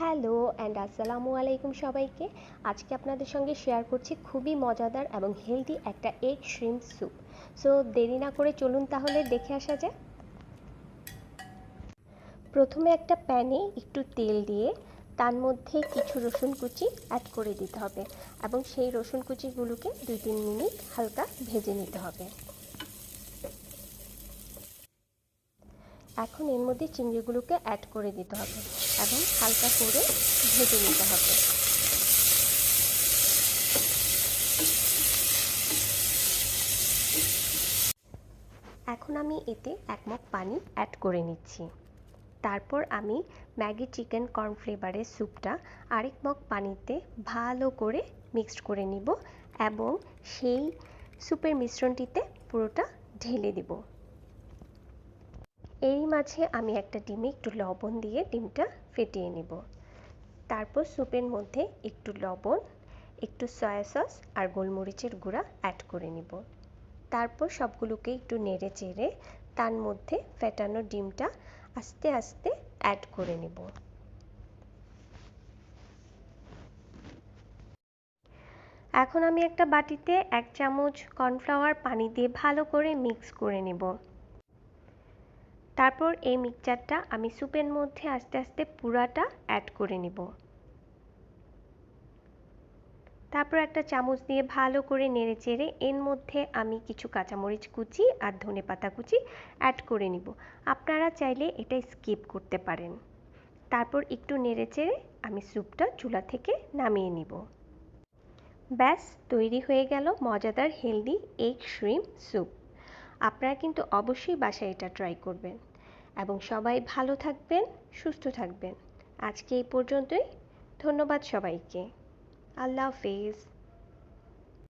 Hello and আসসালামু আলাইকুম সবাইকে। আজকে আপনাদের সঙ্গে শেয়ার করছি খুবই মজাদার এবং হেলদি একটা এগ শ্রিম্প স্যুপ। সো দেরি না করে চলুন তাহলে দেখে আসা যাক। প্রথমে একটা প্যানে একটু তেল দিয়ে তার মধ্যে কিছু রসুন কুচি অ্যাড করে দিতে হবে এবং সেই রসুন কুচিগুলোকে 2-3 মিনিট হালকা ভেজে নিতে হবে। এখন এর মধ্যে চিংড়িগুলোকে অ্যাড করে দিতে হবে এবং হালকা করে ভেজে নিতে হবে। এখন আমি এতে 1 মগ পানি অ্যাড করে নিচ্ছি। তারপর আমি ম্যাগি চিকেন কর্ন ফ্লেভারের স্যুপটা আরেক মগ পানিতে ভালো করে মিক্সড করে নিব এবং সেই স্যুপের মিশ্রণটিতে পুরোটা ঢেলে দেব। এরই মাঝে আমি একটা ডিমে একটু লবণ দিয়ে ডিমটা ফেটিয়ে নেব। তারপর স্যুপের মধ্যে একটু লবণ, একটু সয়া সস আর গোলমরিচের গুঁড়া অ্যাড করে নিব। তারপর সবগুলোকে একটু নেড়ে চেড়ে তার মধ্যে ফেটানো ডিমটা আস্তে আস্তে অ্যাড করে নেব। এখন আমি একটা বাটিতে 1 চামচ কর্নফ্লাওয়ার পানি দিয়ে ভালো করে মিক্স করে নেব। তারপর এই মিক্সচারটা আমি স্যুপের মধ্যে আস্তে আস্তে পুরাটা অ্যাড করে নেব। তারপর একটা চামচ দিয়ে ভালো করে নেড়েচেড়ে এর মধ্যে আমি কিছু কাঁচামরিচ কুচি আর ধনেপাতা কুচি অ্যাড করে নিব। আপনারা চাইলে এটা স্কিপ করতে পারেন। তারপর একটু নেড়েচেড়ে আমি স্যুপটা চুলা থেকে নামিয়ে নিব। ব্যাস তৈরি হয়ে গেল মজাদার হেলদি এগ শ্রিম্প স্যুপ। আপনারা কিন্তু অবশ্যই বাসায় এটা ট্রাই করবেন এবং সবাই ভালো থাকবেন, সুস্থ থাকবেন। আজকে এই পর্যন্তই। ধন্যবাদ সবাইকে। আল্লাহ হাফেজ।